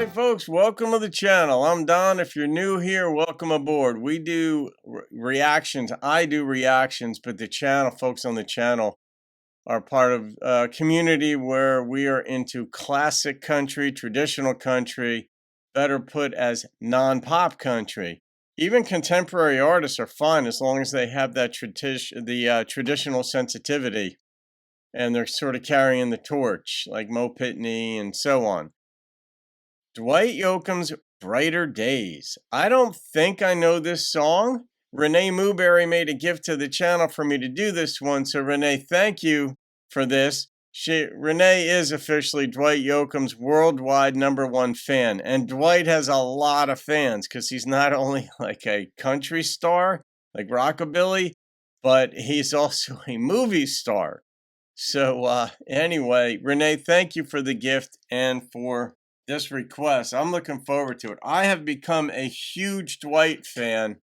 right, folks, welcome to the channel. I'm Don. If you're new here, welcome aboard. We do reactions. I do reactions, but the channel, folks on the channel are part of a community where we are into classic country, traditional country, better put as non-pop country. Even contemporary artists are fine as long as they have that traditional sensitivity and they're sort of carrying the torch, like Mo Pitney and so on. Dwight Yoakam's Brighter Days. I don't think I know this song. Renee Mooberry made a gift to the channel for me to do this one, so Renee, thank you for this. Renee is officially Dwight Yoakam's worldwide #1 fan, and Dwight has a lot of fans because he's not only like a country star, like rockabilly, but he's also a movie star. So anyway, Renee, thank you for the gift and for this request. I'm looking forward to it. I have become a huge Dwight fan,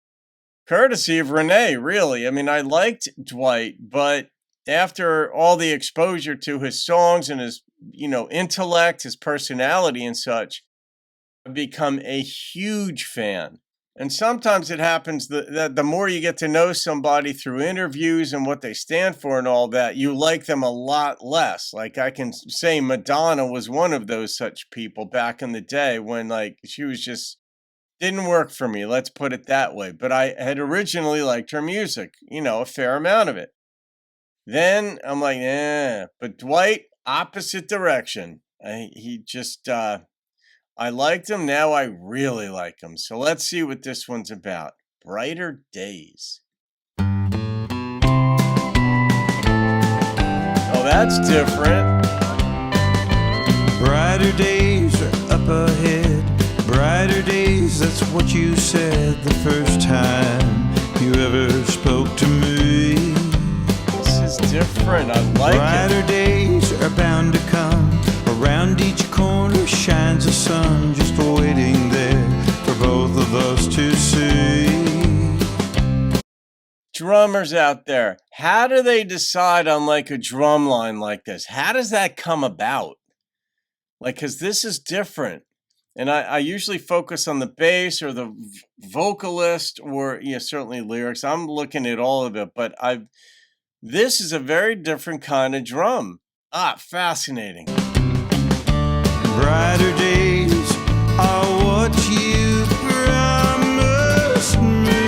courtesy of Renee, really. I mean, I liked Dwight, but after all the exposure to his songs and his, intellect, his personality and such, I've become a huge fan. And sometimes it happens that the more you get to know somebody through interviews and what they stand for and all that, you like them a lot less. Like I can say Madonna was one of those such people back in the day when she was just didn't work for me. Let's put it that way. But I had originally liked her music, a fair amount of it. Then I'm like, but Dwight, opposite direction. I liked him, now I really like him. So let's see what this one's about. Brighter Days. Oh, that's different. Brighter days are up ahead. Brighter days, that's what you said the first time you ever spoke to me. This is different, I like it. Brighter days are bound to come. Around each corner shines a sun, just waiting there for both of us to see. Drummers out there, how do they decide on a drum line like this? How does that come about? Because this is different. And I usually focus on the bass or the vocalist or certainly lyrics. I'm looking at all of it, but this is a very different kind of drum. Fascinating. Brighter days are what you promised me.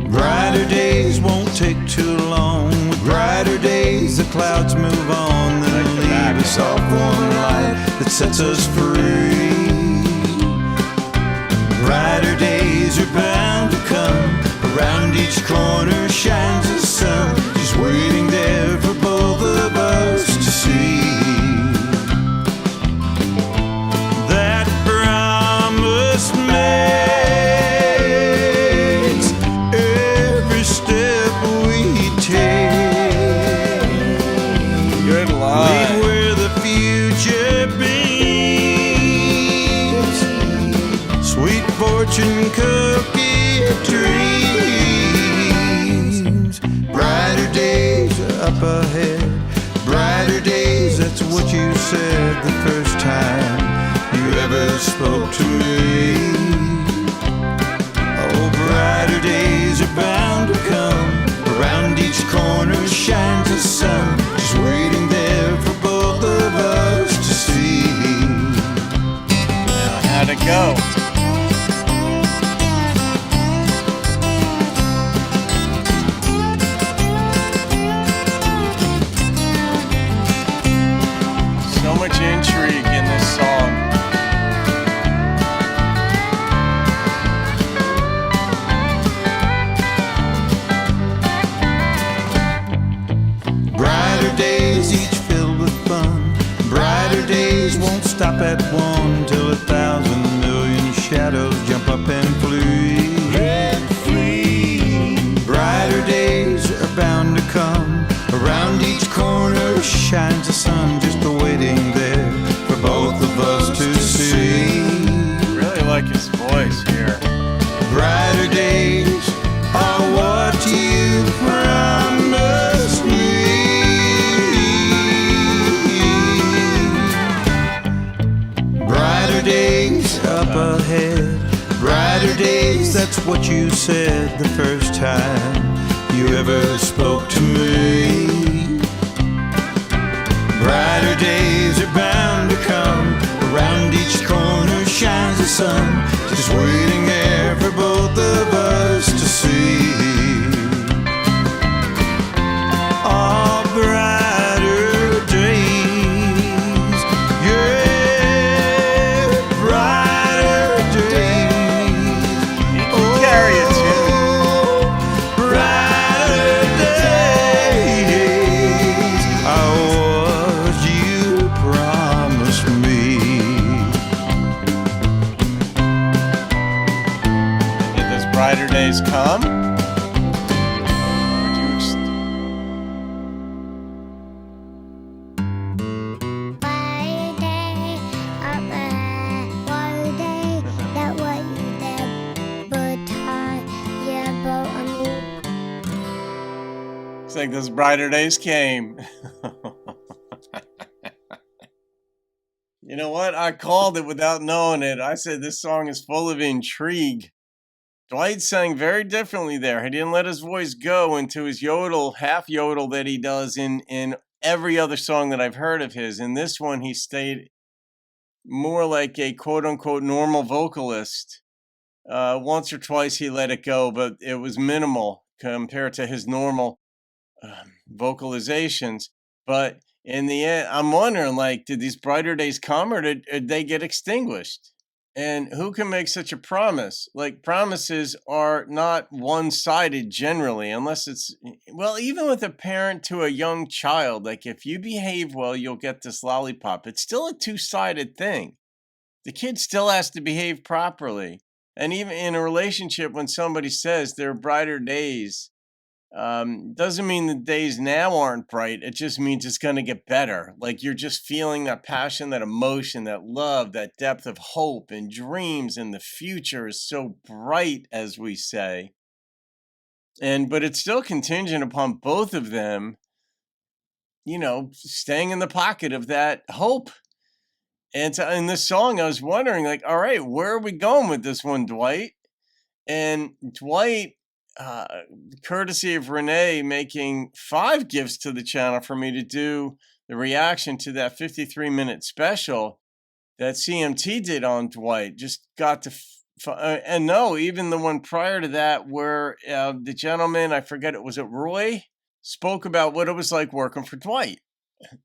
Brighter days won't take too long. With brighter days, the clouds move on, then leave us off one light that sets us free. Brighter days are bound to come. Around each corner shines the sun, just waiting there for both of us to see. That promise makes every step we take. Good line. Lead where the future beams. Sweet fortune cookie dreams. Brighter days are up ahead. Brighter days, that's what you said the first time you ever spoke to me. Oh, brighter days are bound to come. Around each corner shines the sun, just waiting there for both of us to see. Now, how'd it go? So much intrigue in this song. Brighter days, each filled with fun. Brighter days won't stop at one, till 1,000 million shadows jump up and flee. Brighter days are bound to come. Around each corner shines the sun, just waiting there for both of us to see. Really like his voice here. Brighter days are what you promised me. said the first time you ever spoke to me. Brighter days are bound to come. Around each corner shines the sun, just waiting there for both of us to see. All brighter days, yeah, brighter days. You can carry it too. Brighter days are what you promised me. Did those brighter days come? It's like those brighter days came. You know what? I called it without knowing it. I said this song is full of intrigue. Dwight sang very differently there. He didn't let his voice go into his yodel, half yodel that he does in every other song that I've heard of his. In this one, he stayed more like a quote-unquote normal vocalist. Once or twice he let it go, but it was minimal compared to his normal vocalizations. But in the end, I'm wondering, like, did these brighter days come, or did they get extinguished? And who can make such a promise? Like, promises are not one-sided generally, unless it's, well, even with a parent to a young child, like, if you behave well, you'll get this lollipop. It's still a two-sided thing. The kid still has to behave properly. And even in a relationship, when somebody says there are brighter days, doesn't mean the days now aren't bright. It just means it's going to get better. Like, you're just feeling that passion, that emotion, that love, that depth of hope and dreams, and the future is so bright, as we say. But it's still contingent upon both of them, staying in the pocket of that hope. And so in this song, I was wondering, like, all right, where are we going with this one, Dwight? And Dwight, courtesy of Renee making 5 gifts to the channel for me to do the reaction to that 53-minute special that CMT did on Dwight, just got to, and no, even the one prior to that where the gentleman, I forget it, was it Roy, spoke about what it was like working for Dwight.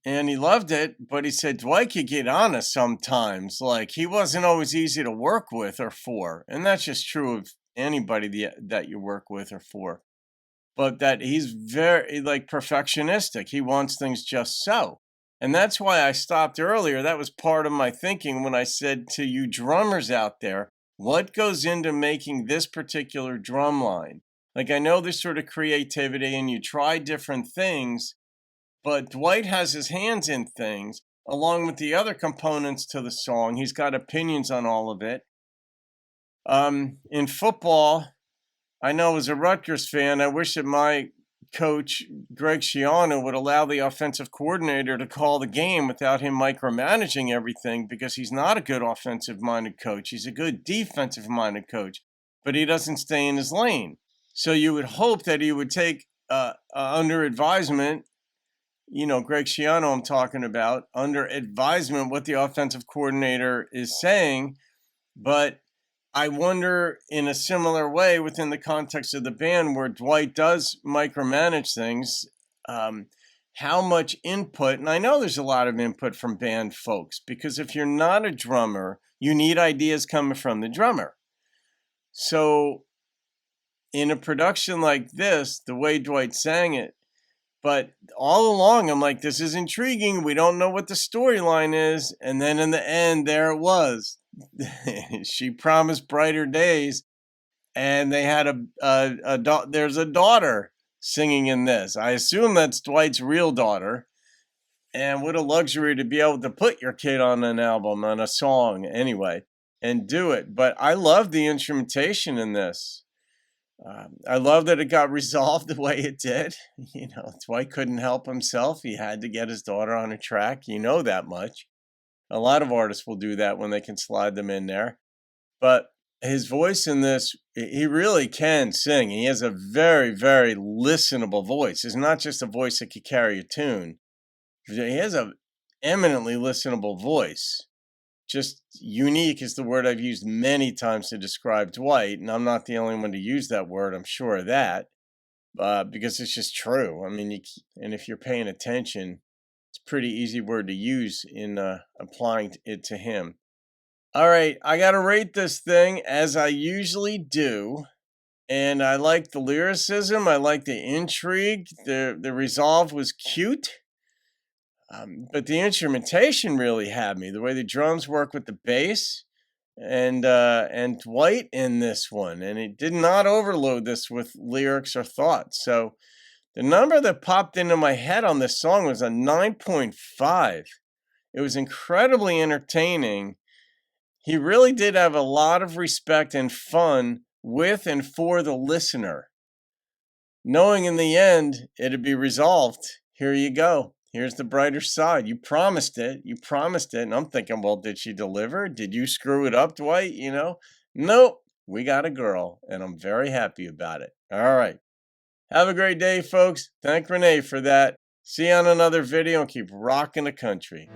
And he loved it, but he said Dwight could get honest sometimes. Like, he wasn't always easy to work with or for. And that's just true of anybody that you work with or for. But that he's very, like, perfectionistic. He wants things just so. And that's why I stopped earlier. That was part of my thinking when I said to you drummers out there, what goes into making this particular drum line? Like, I know there's sort of creativity and you try different things, but Dwight has his hands in things along with the other components to the song. He's got opinions on all of it. In football, I know as a Rutgers fan, I wish that my coach, Greg Schiano, would allow the offensive coordinator to call the game without him micromanaging everything, because he's not a good offensive-minded coach. He's a good defensive-minded coach, but he doesn't stay in his lane. So you would hope that he would take under advisement, Greg Schiano I'm talking about, under advisement what the offensive coordinator is saying. But I wonder, in a similar way, within the context of the band where Dwight does micromanage things, how much input, and I know there's a lot of input from band folks, because if you're not a drummer, you need ideas coming from the drummer. So in a production like this, the way Dwight sang it, but all along, I'm like, this is intriguing. We don't know what the storyline is. And then in the end, there it was. She promised brighter days. And they had there's a daughter singing in this. I assume that's Dwight's real daughter. And what a luxury to be able to put your kid on an album, on a song anyway, and do it. But I love the instrumentation in this. I love that it got resolved the way it did. Dwight couldn't help himself. He had to get his daughter on a track. That much. A lot of artists will do that when they can slide them in there. But his voice in this, he really can sing. He has a very, very listenable voice. It's not just a voice that could carry a tune. He has a eminently listenable voice. Just unique is the word I've used many times to describe Dwight, and I'm not the only one to use that word. I'm sure of that, because it's just true. I mean, and if you're paying attention, it's a pretty easy word to use in applying it to him. All right, I got to rate this thing as I usually do. And I like the lyricism. I like the intrigue. The resolve was cute. But the instrumentation really had me. The way the drums work with the bass, and Dwight in this one, and it did not overload this with lyrics or thoughts. So the number that popped into my head on this song was a 9.5. It was incredibly entertaining. He really did have a lot of respect and fun with and for the listener, knowing in the end it'd be resolved. Here you go. Here's the brighter side. You promised it. You promised it. And I'm thinking, well, did she deliver? Did you screw it up, Dwight? You know? Nope. We got a girl, and I'm very happy about it. All right. Have a great day, folks. Thank Renee for that. See you on another video, and keep rocking the country.